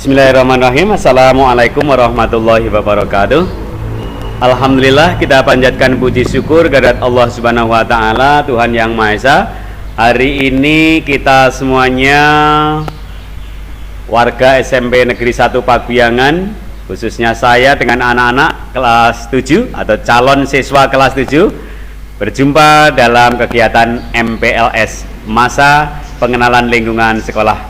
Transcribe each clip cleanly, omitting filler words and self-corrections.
Bismillahirrahmanirrahim. Assalamualaikum warahmatullahi wabarakatuh. Alhamdulillah, kita panjatkan puji syukur kehadirat Allah Subhanahu wa taala, Tuhan yang Maha Esa. Hari ini kita semuanya warga SMP Negeri 1 Paguyangan, khususnya saya dengan anak-anak kelas 7 atau calon siswa kelas 7, berjumpa dalam kegiatan MPLS, Masa Pengenalan Lingkungan Sekolah.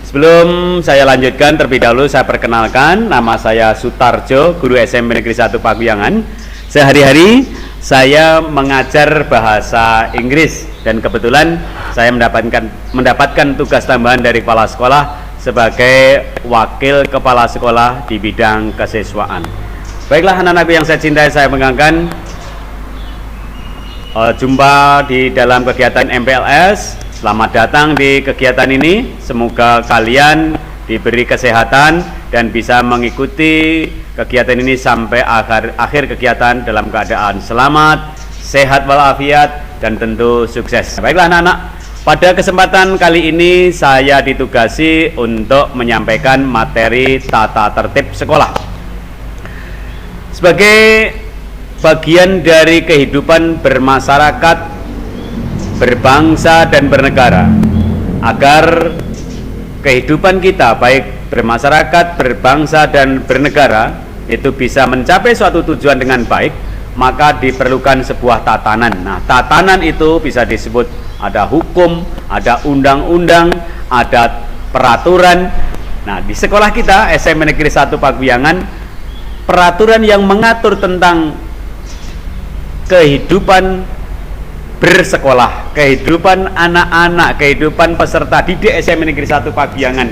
Sebelum saya lanjutkan, terlebih dahulu saya perkenalkan, nama saya Sutarjo, guru SMP Negeri 1 Paguyangan. Sehari-hari saya mengajar bahasa Inggris dan kebetulan saya mendapatkan tugas tambahan dari kepala sekolah sebagai wakil kepala sekolah di bidang kesiswaan. Baiklah anak-anakku yang saya cintai, saya mengangkat jumpa di dalam kegiatan MPLS. Selamat datang di kegiatan ini. Semoga kalian diberi kesehatan dan bisa mengikuti kegiatan ini sampai akhir kegiatan dalam keadaan selamat, sehat walafiat, dan tentu sukses. Baiklah anak-anak, pada kesempatan kali ini saya ditugasi untuk menyampaikan materi tata tertib sekolah. Sebagai bagian dari kehidupan bermasyarakat, berbangsa dan bernegara, agar kehidupan kita baik bermasyarakat, berbangsa dan bernegara itu bisa mencapai suatu tujuan dengan baik, maka diperlukan sebuah tatanan. Nah, tatanan itu bisa disebut ada hukum, ada undang-undang, ada peraturan. Nah, di sekolah kita SMP Negeri 1 Paguyangan, peraturan yang mengatur tentang kehidupan bersekolah, kehidupan anak-anak, kehidupan peserta didik SMP Negeri 1 Paguyangan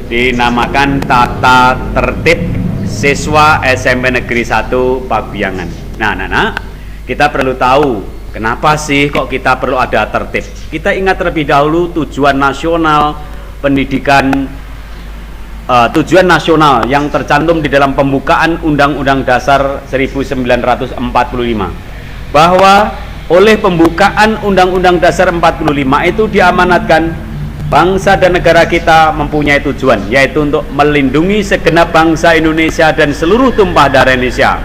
dinamakan Tata Tertib Siswa SMP Negeri 1 Paguyangan. Nah, anak-anak, kita perlu tahu kenapa sih kok kita perlu ada tertib. Kita ingat terlebih dahulu tujuan nasional pendidikan, tujuan nasional yang tercantum di dalam pembukaan Undang-Undang Dasar 1945, bahwa oleh pembukaan Undang-Undang Dasar 45 itu diamanatkan bangsa dan negara kita mempunyai tujuan, yaitu untuk melindungi segenap bangsa Indonesia dan seluruh tumpah darah Indonesia,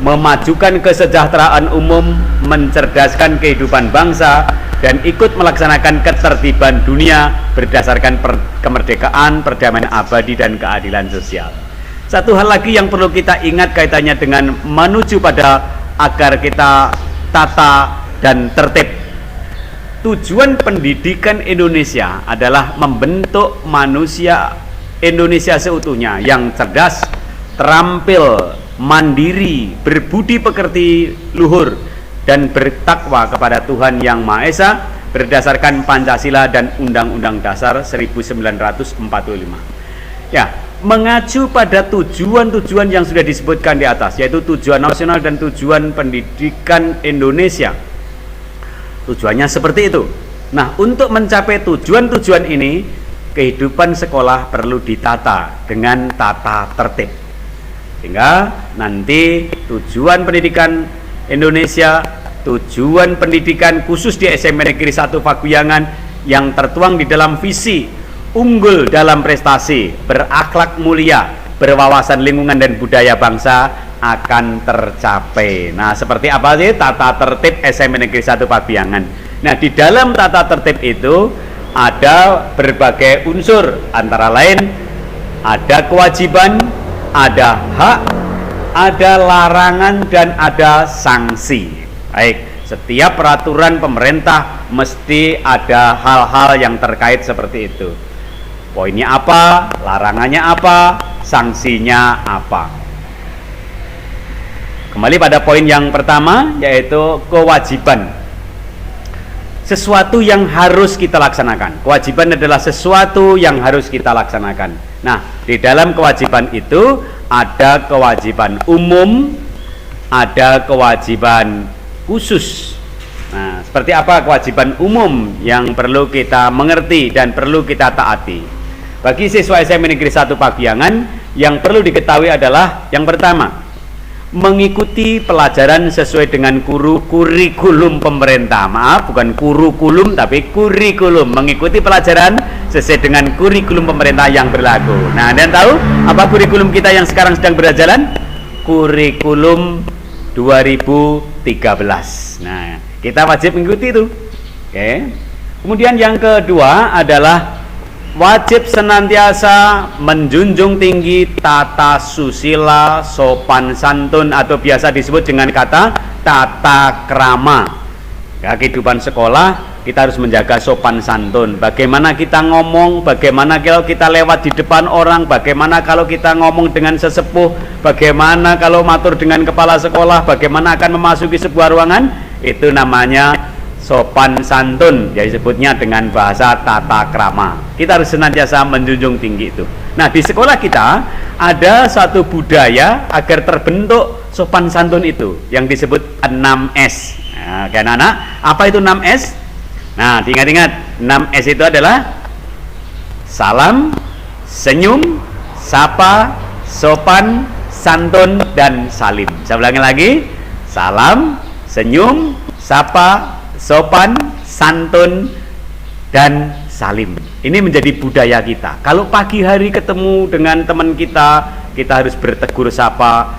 memajukan kesejahteraan umum, mencerdaskan kehidupan bangsa, dan ikut melaksanakan ketertiban dunia berdasarkan kemerdekaan, perdamaian abadi, dan keadilan sosial. Satu hal lagi yang perlu kita ingat kaitannya dengan menuju pada agar kita tata dan tertib. Tujuan pendidikan Indonesia adalah membentuk manusia Indonesia seutuhnya yang cerdas, terampil, mandiri, berbudi pekerti luhur, dan bertakwa kepada Tuhan Yang Maha Esa berdasarkan Pancasila dan Undang-Undang Dasar 1945. Ya, mengacu pada tujuan-tujuan yang sudah disebutkan di atas, yaitu tujuan nasional dan tujuan pendidikan Indonesia. Tujuannya seperti itu. Nah, untuk mencapai tujuan-tujuan ini, kehidupan sekolah perlu ditata dengan tata tertib, sehingga nanti tujuan pendidikan Indonesia, tujuan pendidikan khusus di SMP Negeri 1 Paguyangan yang tertuang di dalam visi unggul dalam prestasi, berakhlak mulia, berwawasan lingkungan dan budaya bangsa akan tercapai. Nah, seperti apa sih tata tertib SMP Negeri 1 Paguyangan? Nah, di dalam tata tertib itu ada berbagai unsur, antara lain ada kewajiban, ada hak, ada larangan, dan ada sanksi. Baik, setiap peraturan pemerintah mesti ada hal-hal yang terkait seperti itu. Poinnya apa, larangannya apa, sanksinya apa. Kembali pada poin yang pertama, yaitu kewajiban. Sesuatu yang harus kita laksanakan. Kewajiban adalah sesuatu yang harus kita laksanakan. Nah, di dalam kewajiban itu ada kewajiban umum, ada kewajiban khusus. Nah, seperti apa kewajiban umum yang perlu kita mengerti dan perlu kita taati? Bagi siswa SMP Negeri 1 Paguyangan, yang perlu diketahui adalah yang pertama, mengikuti pelajaran sesuai dengan kurikulum pemerintah. Maaf, bukan kurikulum tapi kurikulum, mengikuti pelajaran sesuai dengan kurikulum pemerintah yang berlaku. Nah, Anda tahu apa kurikulum kita yang sekarang sedang berjalan? Kurikulum 2013. Nah, kita wajib mengikuti itu. Oke. Kemudian yang kedua adalah wajib senantiasa menjunjung tinggi tata susila, sopan santun, atau biasa disebut dengan kata tata krama. Ya, kehidupan sekolah kita harus menjaga sopan santun. Bagaimana kita ngomong, bagaimana kalau kita lewat di depan orang, bagaimana kalau kita ngomong dengan sesepuh, bagaimana kalau matur dengan kepala sekolah, bagaimana akan memasuki sebuah ruangan, itu namanya sopan santun, ya disebutnya dengan bahasa tata krama. Kita harus senantiasa menjunjung tinggi itu. Nah, di sekolah kita ada satu budaya agar terbentuk sopan santun itu yang disebut 6S. Nah, kan anak, apa itu 6S? Nah, diingat-ingat, 6S itu adalah salam, senyum, sapa, sopan, santun, dan salim. Saya ulangi lagi, salam, senyum, sapa, sopan, santun, dan salim. Ini menjadi budaya kita. Kalau pagi hari ketemu dengan teman kita, kita harus bertegur sapa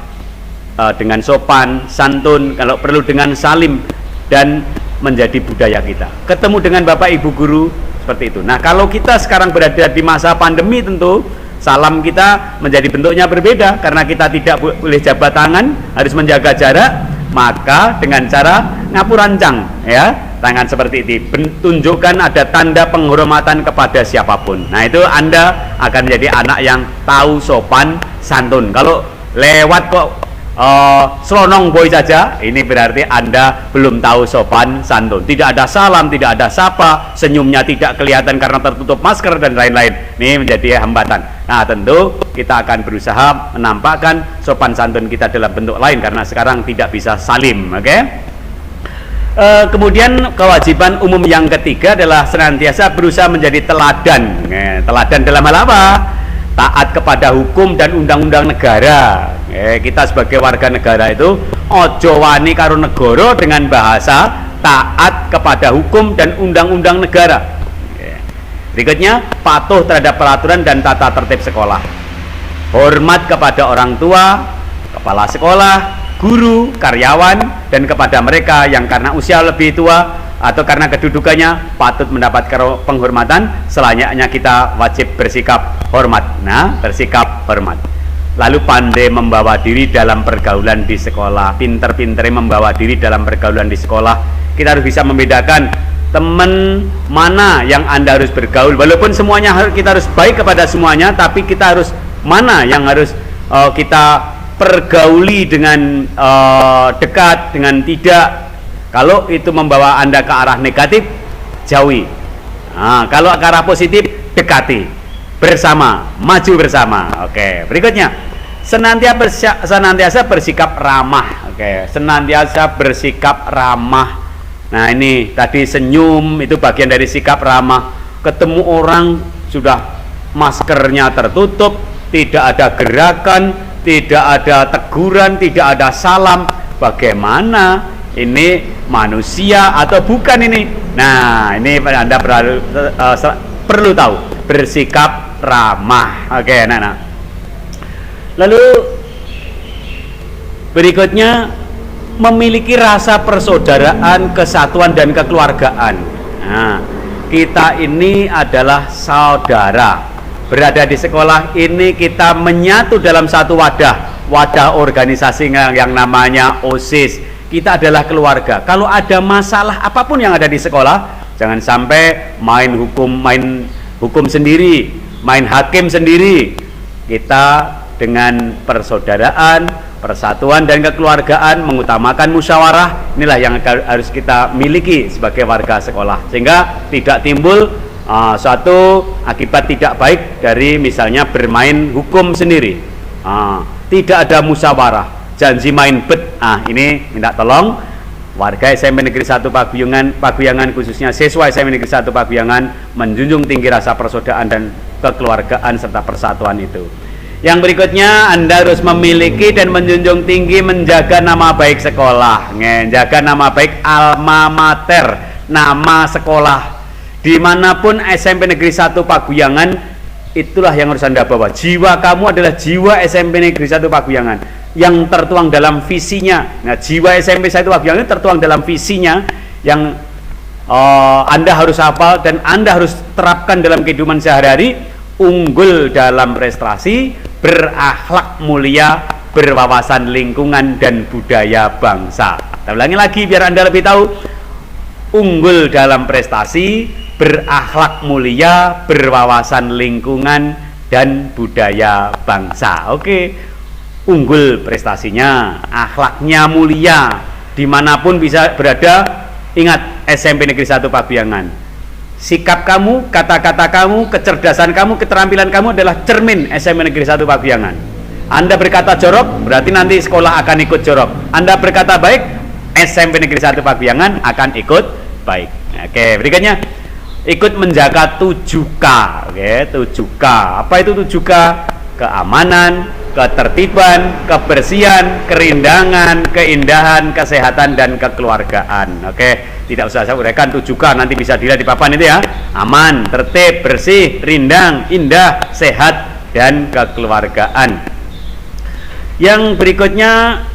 dengan sopan, santun, kalau perlu dengan salim, dan menjadi budaya kita. Ketemu dengan Bapak Ibu guru seperti itu. Nah, kalau kita sekarang berada di masa pandemi, tentu salam kita menjadi bentuknya berbeda karena kita tidak boleh jabat tangan, harus menjaga jarak. Maka dengan cara ngapurancang, ya, tangan seperti ini, tunjukkan ada tanda penghormatan kepada siapapun. Nah, itu Anda akan menjadi anak yang tahu sopan santun. Kalau lewat kok selonong boy saja, ini berarti Anda belum tahu sopan santun. Tidak ada salam, tidak ada sapa, senyumnya tidak kelihatan karena tertutup masker dan lain-lain. Ini menjadi hambatan. Nah, tentu kita akan berusaha menampakkan sopan santun kita dalam bentuk lain karena sekarang tidak bisa salim. Oke? Kemudian kewajiban umum yang ketiga adalah senantiasa berusaha menjadi teladan. Teladan dalam hal apa? Taat kepada hukum dan undang-undang negara. Kita sebagai warga negara itu ojo wani karo negara dengan bahasa taat kepada hukum dan undang-undang negara. Berikutnya, patuh terhadap peraturan dan tata tertib sekolah. Hormat kepada orang tua, kepala sekolah, guru, karyawan, dan kepada mereka yang karena usia lebih tua atau karena kedudukannya patut mendapat penghormatan, selayaknya kita wajib bersikap hormat. Nah, bersikap hormat. Lalu pandai membawa diri dalam pergaulan di sekolah, pinter-pinter membawa diri dalam pergaulan di sekolah. Kita harus bisa membedakan teman mana yang Anda harus bergaul, walaupun semuanya kita harus baik kepada semuanya, tapi kita harus mana yang harus kita pergauli dengan dekat, dengan tidak. Kalau itu membawa Anda ke arah negatif, jauhi. Nah, kalau ke arah positif, dekati. Bersama, maju bersama. Oke, berikutnya, senantiasa bersikap ramah. Oke, senantiasa bersikap ramah. Nah, ini tadi senyum itu bagian dari sikap ramah. Ketemu orang sudah maskernya tertutup, tidak ada gerakan, tidak ada teguran, tidak ada salam. Bagaimana? Ini manusia atau bukan ini? Nah, ini Anda perlu tahu, bersikap ramah. Oke, anak-anak. Lalu berikutnya, memiliki rasa persaudaraan, kesatuan, dan kekeluargaan. Nah, kita ini adalah saudara. Berada di sekolah ini kita menyatu dalam satu wadah organisasi yang namanya OSIS. Kita adalah keluarga. Kalau ada masalah apapun yang ada di sekolah, jangan sampai main hukum sendiri, main hakim sendiri. Kita dengan persaudaraan, persatuan, dan kekeluargaan, mengutamakan musyawarah, inilah yang harus kita miliki sebagai warga sekolah, sehingga tidak timbul suatu akibat tidak baik dari misalnya bermain hukum sendiri. Tidak ada musyawarah, janji main bet. Ini minta tolong warga SMP Negeri 1 Paguyangan, khususnya siswa SMP Negeri 1 Paguyangan, menjunjung tinggi rasa persaudaraan dan kekeluargaan serta persatuan itu. Yang berikutnya, Anda harus memiliki dan menjunjung tinggi menjaga nama baik sekolah, menjaga nama baik alma mater, nama sekolah. Dimanapun SMP Negeri 1 Paguyangan, itulah yang harus Anda bawa. Jiwa kamu adalah jiwa SMP Negeri 1 Paguyangan yang tertuang dalam visinya. Nah, jiwa SMP 1 Paguyangan tertuang dalam visinya yang Anda harus hafal dan Anda harus terapkan dalam kehidupan sehari-hari. Unggul dalam prestasi, berakhlak mulia, berwawasan lingkungan dan budaya bangsa. Kita ulangi lagi biar Anda lebih tahu. Unggul dalam prestasi, berakhlak mulia, berwawasan lingkungan dan budaya bangsa. Oke, unggul prestasinya, akhlaknya mulia, dimanapun bisa berada. Ingat, SMP Negeri 1 Paguyangan. Sikap kamu, kata-kata kamu, kecerdasan kamu, keterampilan kamu adalah cermin SMP Negeri 1 Paguyangan. Anda berkata jorok, berarti nanti sekolah akan ikut jorok. Anda berkata baik, SMP Negeri 1 Paguyangan akan ikut baik. Oke, berikutnya, ikut menjaga 7K. Oke, 7K. Apa itu 7K? Keamanan, ketertiban, kebersihan, kerindangan, keindahan, kesehatan, dan kekeluargaan. Oke, tidak usah saya uraikan 7K, nanti bisa dilihat di papan itu ya. Aman, tertib, bersih, rindang, indah, sehat, dan kekeluargaan. Yang berikutnya,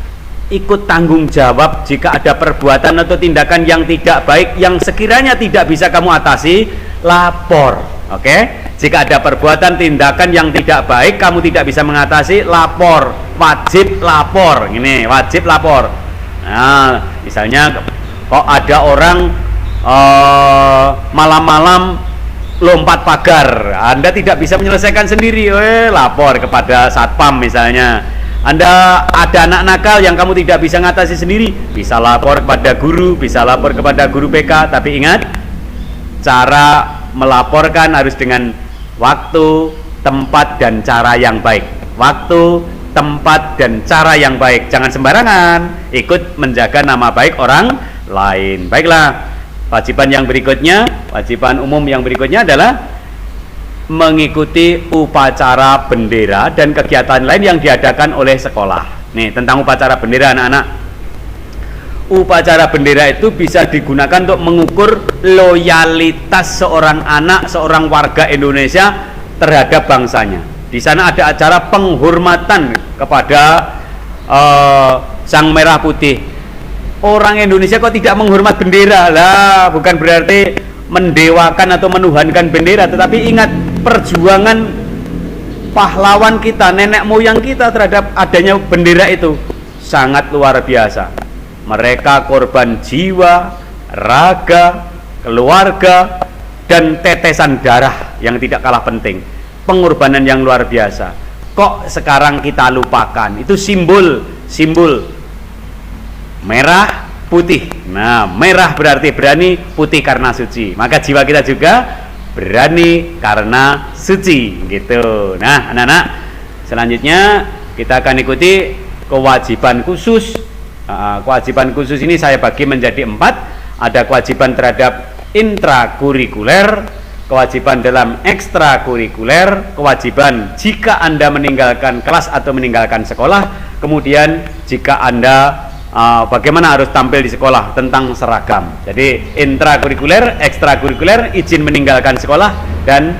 ikut tanggung jawab jika ada perbuatan atau tindakan yang tidak baik yang sekiranya tidak bisa kamu atasi, lapor. Oke, jika ada perbuatan tindakan yang tidak baik kamu tidak bisa mengatasi, lapor. Wajib lapor. Ini wajib lapor. Nah, misalnya kok ada orang malam-malam lompat pagar, Anda tidak bisa menyelesaikan sendiri, lapor kepada satpam misalnya. Anda ada anak nakal yang kamu tidak bisa mengatasi sendiri, bisa lapor kepada guru, bisa lapor kepada guru PK. Tapi ingat, cara melaporkan harus dengan waktu, tempat, dan cara yang baik. Waktu, tempat, dan cara yang baik. Jangan sembarangan ikut menjaga nama baik orang lain. Baiklah, wajiban yang berikutnya, wajiban umum yang berikutnya adalah mengikuti upacara bendera dan kegiatan lain yang diadakan oleh sekolah. Nih, tentang upacara bendera anak-anak. Upacara bendera itu bisa digunakan untuk mengukur loyalitas seorang anak, seorang warga Indonesia terhadap bangsanya. Di sana ada acara penghormatan kepada Sang Merah Putih. Orang Indonesia kok tidak menghormat bendera? Lah, bukan berarti mendewakan atau menuhankan bendera, tetapi ingat perjuangan pahlawan kita, nenek moyang kita terhadap adanya bendera itu sangat luar biasa. Mereka korban jiwa, raga, keluarga, dan tetesan darah yang tidak kalah penting. Pengorbanan yang luar biasa. Kok sekarang kita lupakan? Itu simbol merah putih. Nah, merah berarti berani, putih karena suci. Maka jiwa kita juga berani karena suci, gitu. Nah, anak-anak, selanjutnya kita akan ikuti kewajiban khusus. Kewajiban khusus ini saya bagi menjadi 4. Ada kewajiban terhadap intrakurikuler, kewajiban dalam ekstrakurikuler, kewajiban jika Anda meninggalkan kelas atau meninggalkan sekolah, kemudian jika Anda bagaimana harus tampil di sekolah tentang seragam. Jadi intrakurikuler, ekstrakurikuler, izin meninggalkan sekolah, dan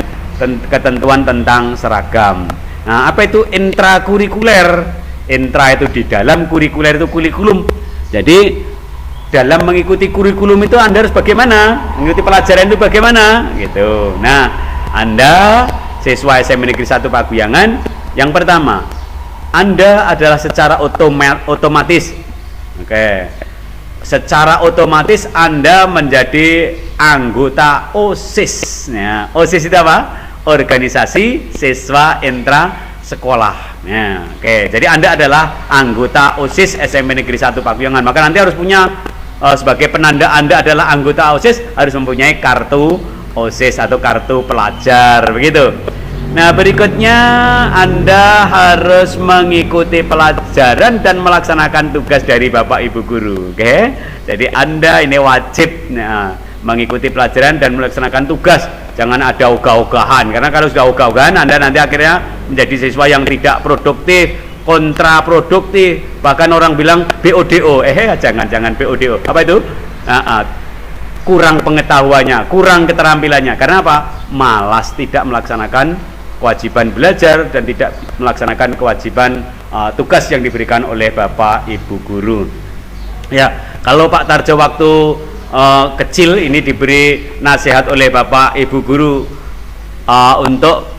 ketentuan tentang seragam. Nah, apa itu intrakurikuler? Intra itu di dalam, kurikuler itu kurikulum. Jadi dalam mengikuti kurikulum itu Anda harus bagaimana? Mengikuti pelajaran itu bagaimana? Gitu. Nah, Anda siswa SMP Negeri 1 Paguyangan, yang pertama, Anda adalah secara otomatis. Oke. Secara otomatis Anda menjadi anggota OSIS. Nah, OSIS itu apa? Organisasi Siswa Intra Sekolah. Nah, oke. Jadi Anda adalah anggota OSIS SMP Negeri 1 Paguyangan. Maka nanti harus punya sebagai penanda Anda adalah anggota OSIS, harus mempunyai kartu OSIS atau kartu pelajar, begitu. Nah, berikutnya Anda harus mengikuti pelajaran dan melaksanakan tugas dari Bapak Ibu guru. Oke. Jadi Anda ini wajib mengikuti pelajaran dan melaksanakan tugas jangan ada ogah-ogahan, karena kalau sudah ogah-ogahan Anda nanti akhirnya menjadi siswa yang tidak produktif, kontraproduktif, bahkan orang bilang BODO. Jangan BODO. Apa itu? Kurang pengetahuannya, kurang keterampilannya. Karena apa? Malas, tidak melaksanakan kewajiban belajar dan tidak melaksanakan kewajiban tugas yang diberikan oleh Bapak Ibu guru. Ya, kalau Pak Tarjo waktu kecil ini diberi nasihat oleh Bapak Ibu guru untuk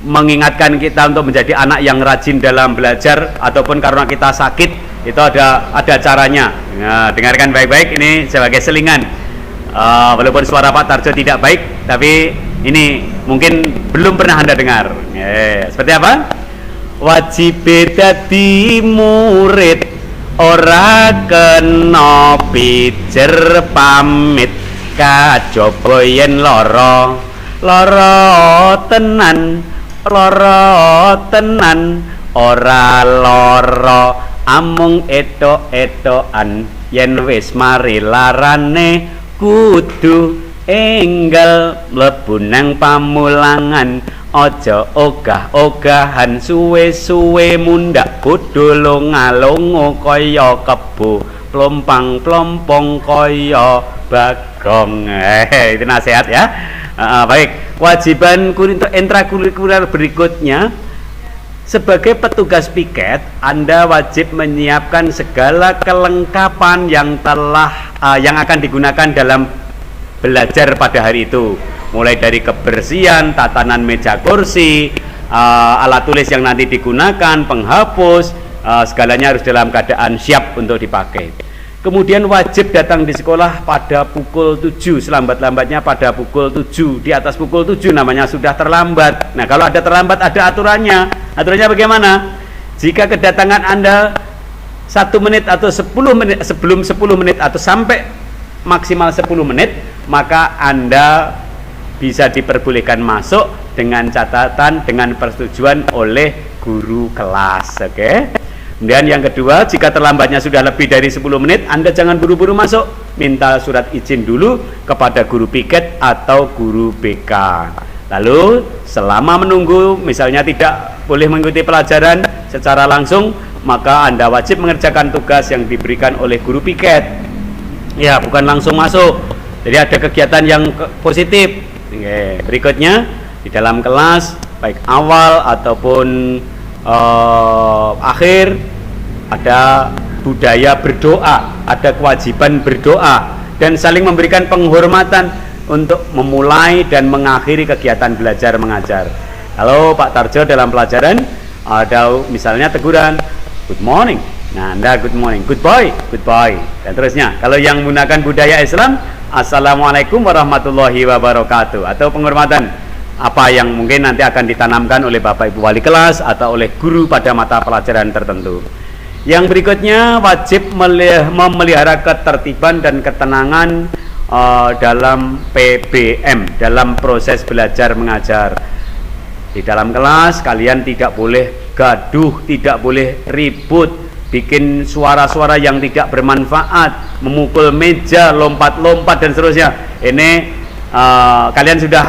mengingatkan kita untuk menjadi anak yang rajin dalam belajar, ataupun karena kita sakit itu ada caranya. Nah, dengarkan baik-baik ini sebagai selingan. Walaupun suara Pak Tarjo tidak baik, tapi ini mungkin belum pernah Anda dengar. Seperti apa? Wajib dadi murid, ora kena pijer pamit, kajaba yen lara tenan, ora lara amung etok-etokan, yen wis mari larane kudu enggal mlebu nang pamulangan. Aja ogah-ogahan, suwe-suwe mundak kudu longa-longo kaya kebo, plompang-plompong kaya bagong. Itu nasihat ya. Baik, kewajiban intrakurikuler berikutnya, sebagai petugas piket Anda wajib menyiapkan segala kelengkapan yang akan digunakan dalam belajar pada hari itu, mulai dari kebersihan, tatanan meja kursi, alat tulis yang nanti digunakan, penghapus, segalanya harus dalam keadaan siap untuk dipakai. Kemudian wajib datang di sekolah pada pukul 7, selambat-lambatnya pada pukul 7. Di atas pukul 7 namanya sudah terlambat. Nah, kalau ada terlambat ada aturannya. Aturannya bagaimana? Jika kedatangan Anda 1 menit atau 10 menit sebelum 10 menit atau sampai maksimal 10 menit, maka Anda bisa diperbolehkan masuk dengan catatan, dengan persetujuan oleh guru kelas. Oke. Kemudian yang kedua, jika terlambatnya sudah lebih dari 10 menit, Anda jangan buru-buru masuk, minta surat izin dulu kepada guru piket atau guru BK. Lalu selama menunggu, misalnya tidak boleh mengikuti pelajaran secara langsung, maka Anda wajib mengerjakan tugas yang diberikan oleh guru piket. Ya, bukan langsung masuk. Jadi ada kegiatan yang positif. Oke. Berikutnya, di dalam kelas, baik awal ataupun akhir, ada budaya berdoa, ada kewajiban berdoa, dan saling memberikan penghormatan untuk memulai dan mengakhiri kegiatan belajar mengajar. Kalau Pak Tarjo dalam pelajaran ada misalnya teguran good morning, nah Anda good morning, goodbye, dan terusnya. Kalau yang menggunakan budaya Islam, assalamualaikum warahmatullahi wabarakatuh, atau penghormatan apa yang mungkin nanti akan ditanamkan oleh Bapak Ibu wali kelas atau oleh guru pada mata pelajaran tertentu. Yang berikutnya, wajib memelihara ketertiban dan ketenangan dalam PBM, dalam proses belajar mengajar. Di dalam kelas kalian tidak boleh gaduh, tidak boleh ribut, bikin suara-suara yang tidak bermanfaat, memukul meja, lompat-lompat dan seterusnya. Ini kalian sudah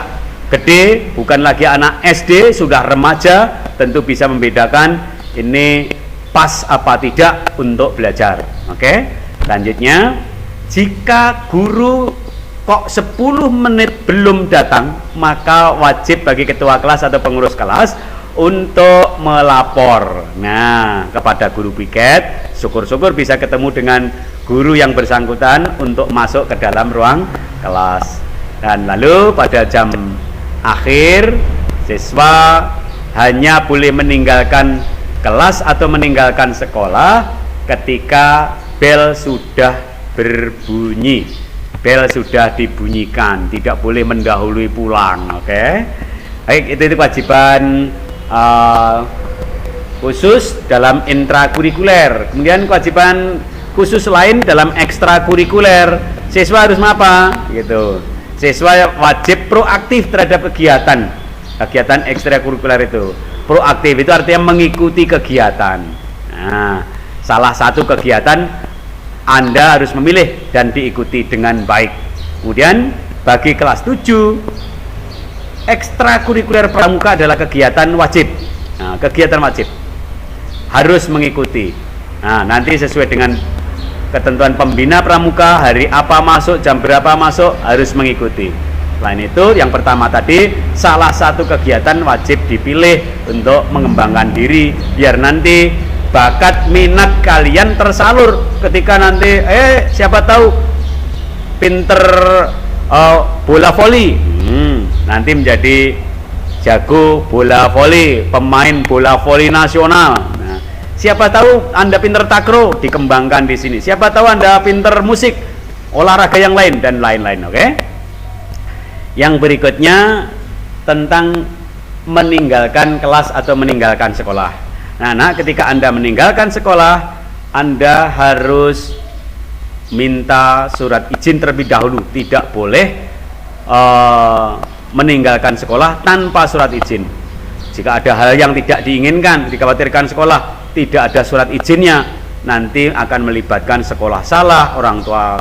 gede, bukan lagi anak SD, sudah remaja, tentu bisa membedakan ini pas apa tidak untuk belajar. Oke. Selanjutnya, jika guru kok 10 menit belum datang, maka wajib bagi ketua kelas atau pengurus kelas untuk melapor. Nah, kepada guru piket, syukur-syukur bisa ketemu dengan guru yang bersangkutan untuk masuk ke dalam ruang kelas. Dan lalu pada jam akhir, siswa hanya boleh meninggalkan kelas atau meninggalkan sekolah ketika bel sudah berbunyi, bel sudah dibunyikan, tidak boleh mendahului pulang. Oke. Baik, itu kewajiban khusus dalam intrakurikuler. Kemudian kewajiban khusus lain dalam ekstrakurikuler, siswa harus apa? Gitu. Siswa wajib proaktif terhadap kegiatan ekstrakurikuler itu. Proaktif itu artinya mengikuti kegiatan. Nah, salah satu kegiatan Anda harus memilih dan diikuti dengan baik. Kemudian bagi kelas 7 ekstrakurikuler pramuka adalah kegiatan wajib. Nah, kegiatan wajib harus mengikuti. Nah, nanti sesuai dengan ketentuan pembina pramuka, hari apa masuk, jam berapa masuk, harus mengikuti. Selain itu, yang pertama tadi, salah satu kegiatan wajib dipilih untuk mengembangkan diri, biar nanti bakat minat kalian tersalur ketika nanti siapa tahu pinter bola voli, nanti menjadi jago bola voli, pemain bola voli nasional. Nah, siapa tahu Anda pinter takraw, dikembangkan di sini. Siapa tahu Anda pinter musik, olahraga yang lain dan lain-lain. Oke? Yang berikutnya tentang meninggalkan kelas atau meninggalkan sekolah. Nah, ketika Anda meninggalkan sekolah, Anda harus minta surat izin terlebih dahulu. Tidak boleh meninggalkan sekolah tanpa surat izin. Jika ada hal yang tidak diinginkan, dikhawatirkan sekolah tidak ada surat izinnya, nanti akan melibatkan sekolah salah, orang tua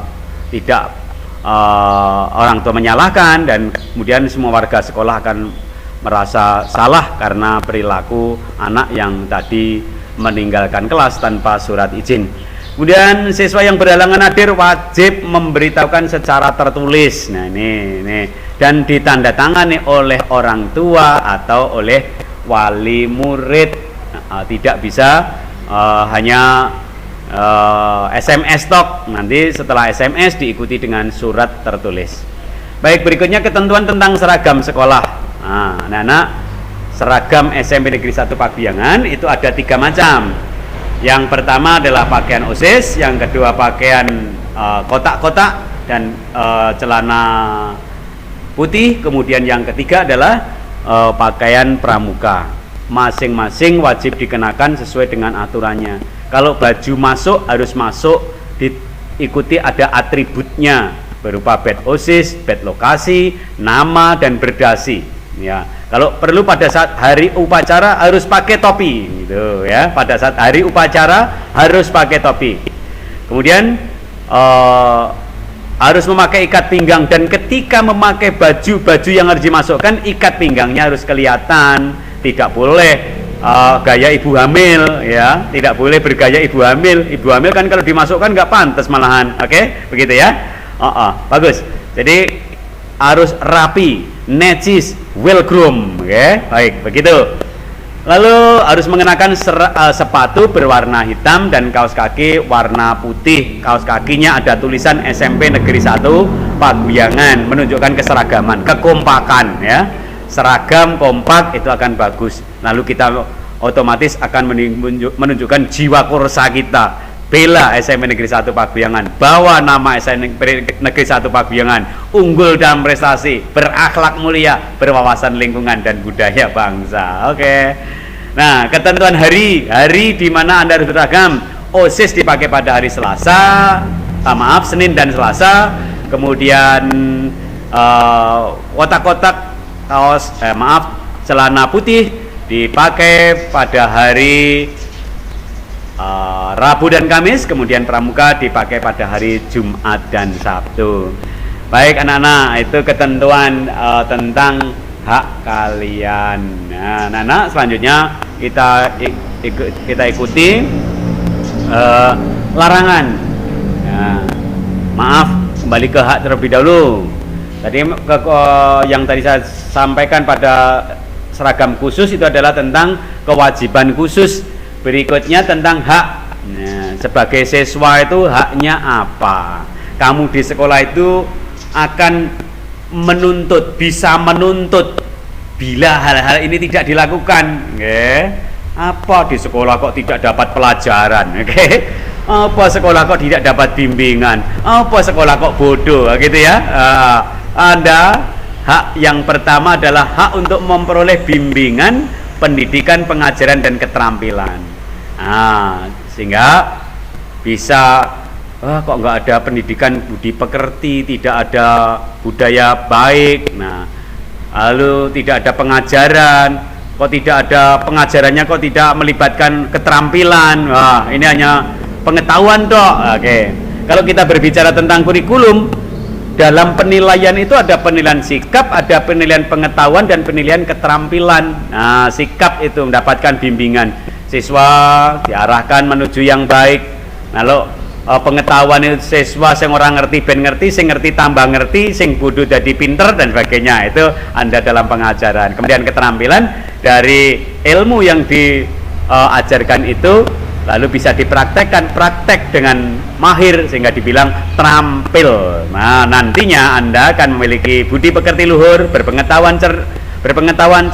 menyalahkan, dan kemudian semua warga sekolah akan merasa salah karena perilaku anak yang tadi meninggalkan kelas tanpa surat izin. Kemudian siswa yang berhalangan hadir wajib memberitahukan secara tertulis. Nah, ini dan ditandatangani oleh orang tua atau oleh wali murid. Tidak bisa hanya SMS tok. Nanti setelah SMS diikuti dengan surat tertulis. Baik, berikutnya ketentuan tentang seragam sekolah. Nah, anak-anak, seragam SMP Negeri 1 Pabiangan itu ada 3 macam. Yang pertama adalah pakaian OSIS, yang kedua pakaian kotak-kotak dan celana putih, kemudian yang ketiga adalah pakaian pramuka. Masing-masing wajib dikenakan sesuai dengan aturannya. Kalau baju masuk harus masuk diikuti ada atributnya berupa badge OSIS, badge lokasi, nama dan berdasi. Ya, kalau perlu pada saat hari upacara harus pakai topi, gitu ya. Pada saat hari upacara harus pakai topi. Kemudian harus memakai ikat pinggang, dan ketika memakai baju yang harus dimasukkan, ikat pinggangnya harus kelihatan. Tidak boleh gaya ibu hamil, ya. Tidak boleh bergaya ibu hamil. Ibu hamil kan kalau dimasukkan nggak pantas malahan. Oke, begitu ya. Bagus. Jadi harus rapi, necis, well groom. Oke, baik, begitu. Lalu harus mengenakan sepatu berwarna hitam dan kaos kaki warna putih. Kaos kakinya ada tulisan SMP Negeri 1 Pabiangan, menunjukkan keseragaman, kekompakan, ya. Seragam kompak itu akan bagus. Lalu kita otomatis akan menunjukkan jiwa kursa kita. Bela SMP Negeri 1 Pabiangan, bawa nama SMP Negeri 1 Pabiangan, unggul dalam prestasi, berakhlak mulia, berwawasan lingkungan dan budaya bangsa. Oke. Nah, ketentuan hari di mana Anda harus berseragam. OSIS dipakai pada hari Selasa, Senin dan Selasa. Kemudian kotak-kotak kaos celana putih dipakai pada hari Rabu dan Kamis, kemudian pramuka dipakai pada hari Jumat dan Sabtu. Baik anak-anak, itu ketentuan tentang hak kalian. Nah, anak-anak, selanjutnya kita ikuti larangan. Nah, maaf, kembali ke hak terlebih dahulu. Tadi yang tadi saya sampaikan pada seragam khusus itu adalah tentang kewajiban khusus. Berikutnya tentang hak. Nah, sebagai siswa itu haknya apa? Kamu di sekolah itu akan bisa menuntut bila hal-hal ini tidak dilakukan. Apa di sekolah kok tidak dapat pelajaran? Apa sekolah kok tidak dapat bimbingan? Apa sekolah kok bodoh? Gitu ya. Anda hak yang pertama adalah hak untuk memperoleh bimbingan, pendidikan, pengajaran dan keterampilan. Sehingga bisa kok nggak ada pendidikan budi pekerti, tidak ada budaya baik. Nah, lalu tidak ada pengajaran, kok tidak ada pengajarannya, kok tidak melibatkan keterampilan. Ini hanya pengetahuan toh. Oke. Kalau kita berbicara tentang kurikulum dalam penilaian itu ada penilaian sikap, ada penilaian pengetahuan, dan penilaian keterampilan. Nah, sikap itu mendapatkan bimbingan, siswa diarahkan menuju yang baik. Lalu pengetahuan itu siswa sing orang ngerti ben ngerti, sing ngerti tambah ngerti, sing bodoh jadi pinter, dan sebagainya. Itu Anda dalam pengajaran. Kemudian keterampilan dari ilmu yang diajarkan itu lalu bisa dipraktekkan, praktek dengan mahir sehingga dibilang terampil. Nah, nantinya Anda akan memiliki budi pekerti luhur, berpengetahuan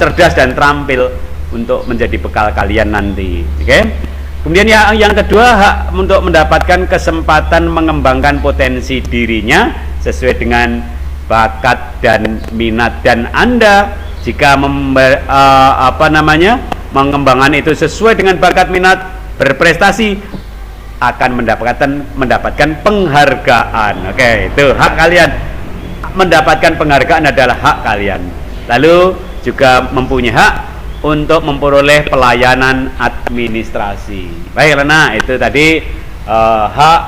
cerdas dan terampil untuk menjadi bekal kalian nanti. Oke? Kemudian yang kedua, hak untuk mendapatkan kesempatan mengembangkan potensi dirinya sesuai dengan bakat dan minat, dan Anda jika mengembangkan itu sesuai dengan bakat minat, berprestasi, akan mendapatkan penghargaan. Oke, itu hak kalian. Mendapatkan penghargaan adalah hak kalian. Lalu juga mempunyai hak untuk memperoleh pelayanan administrasi. Baiklah, nah itu tadi hak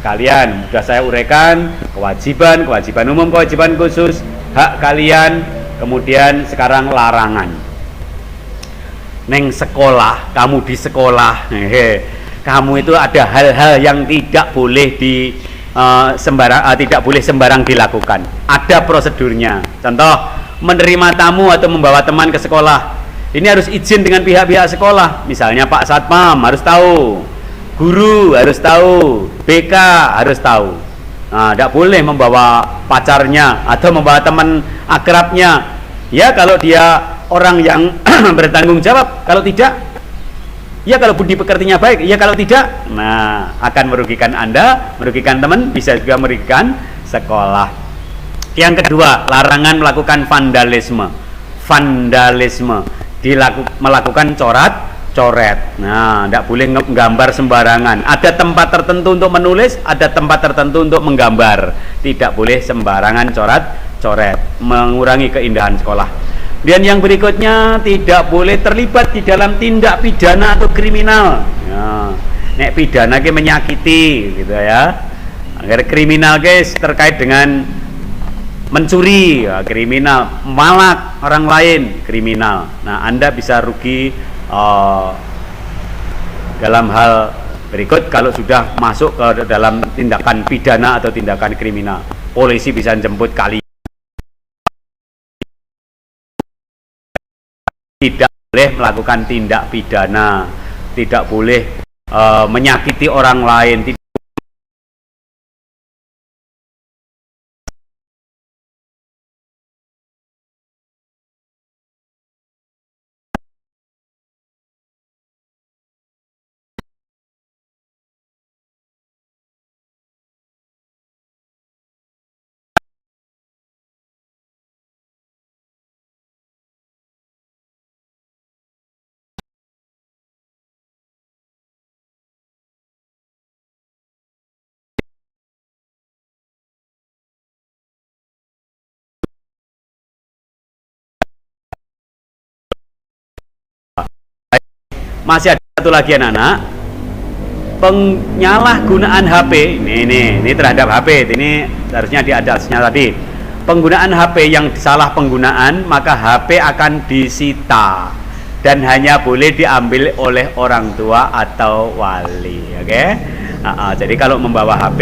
kalian sudah saya uraikan, kewajiban umum, kewajiban khusus, hak kalian. Kemudian sekarang larangan. Neng sekolah, kamu di sekolah, kamu itu ada hal-hal yang tidak boleh tidak boleh sembarang dilakukan. Ada prosedurnya. Contoh, menerima tamu atau membawa teman ke sekolah, ini harus izin dengan pihak-pihak sekolah. Misalnya Pak Satpam harus tahu, guru harus tahu, BK harus tahu. Nah, tidak boleh membawa pacarnya atau membawa teman akrabnya. Ya, kalau dia orang yang bertanggung jawab. Kalau tidak, ya kalau budi pekertinya baik. Ya kalau tidak, nah akan merugikan Anda, merugikan teman, bisa juga merugikan sekolah. Yang kedua, larangan melakukan vandalisme. Melakukan coret. Nah, tidak boleh menggambar sembarangan. Ada tempat tertentu untuk menulis, ada tempat tertentu untuk menggambar. Tidak boleh sembarangan coret, mengurangi keindahan sekolah. Dan yang berikutnya, tidak boleh terlibat di dalam tindak pidana atau kriminal. Ya, nek pidana ke menyakiti, gitu ya. Agar kriminal guys terkait dengan mencuri, ya, kriminal, malak orang lain, kriminal. Nah, Anda bisa rugi dalam hal berikut kalau sudah masuk ke dalam tindakan pidana atau tindakan kriminal. Polisi bisa jemput kalian. Tidak boleh melakukan tindak pidana, tidak boleh menyakiti orang lain, Masih ada satu lagi anak-anak, penyalahgunaan HP. Ini terhadap HP. Ini harusnya di atasnya tadi. Penggunaan HP yang salah penggunaan, maka HP akan disita dan hanya boleh diambil oleh orang tua atau wali. Oke? Jadi kalau membawa HP,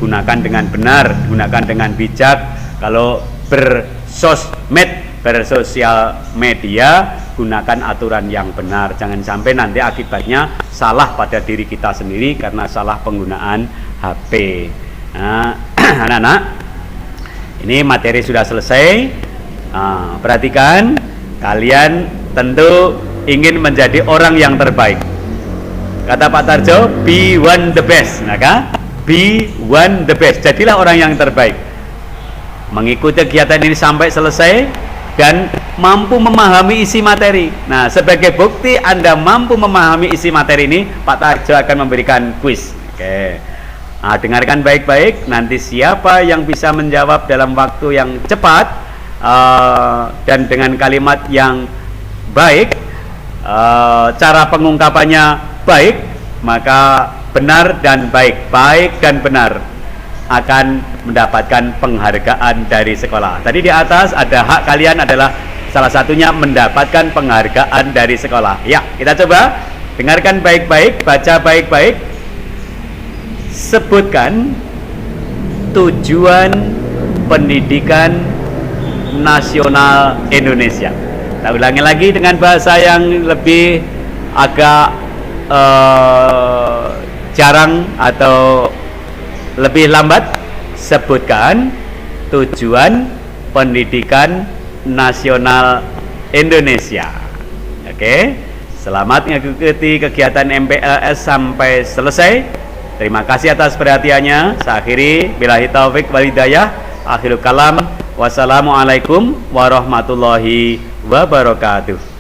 gunakan dengan benar, gunakan dengan bijak. Kalau bersosial media, gunakan aturan yang benar. Jangan sampai nanti akibatnya salah pada diri kita sendiri karena salah penggunaan HP. Nah, anak-anak, ini materi sudah selesai. Perhatikan, kalian tentu ingin menjadi orang yang terbaik. Kata Pak Tarjo, be one the best. Maka be one the best, jadilah orang yang terbaik. Mengikuti kegiatan ini sampai selesai dan mampu memahami isi materi. Nah, sebagai bukti Anda mampu memahami isi materi ini, Pak Tarjo akan memberikan kuis. Oke. Nah, dengarkan baik-baik. Nanti siapa yang bisa menjawab dalam waktu yang cepat dan dengan kalimat yang baik, cara pengungkapannya baik, maka benar dan baik, baik dan benar. akan mendapatkan penghargaan dari sekolah. Tadi di atas ada hak kalian adalah salah satunya mendapatkan penghargaan dari sekolah. Ya, kita coba dengarkan baik-baik, baca baik-baik. Sebutkan tujuan pendidikan nasional Indonesia. Kita ulangi lagi dengan bahasa yang lebih agak jarang atau lebih lambat. Sebutkan tujuan pendidikan nasional Indonesia. Oke, selamat mengikuti kegiatan MPLS sampai selesai. Terima kasih atas perhatiannya. Saya akhiri, billahi taufik wal hidayah. Akhirul kalam. Wassalamualaikum warahmatullahi wabarakatuh.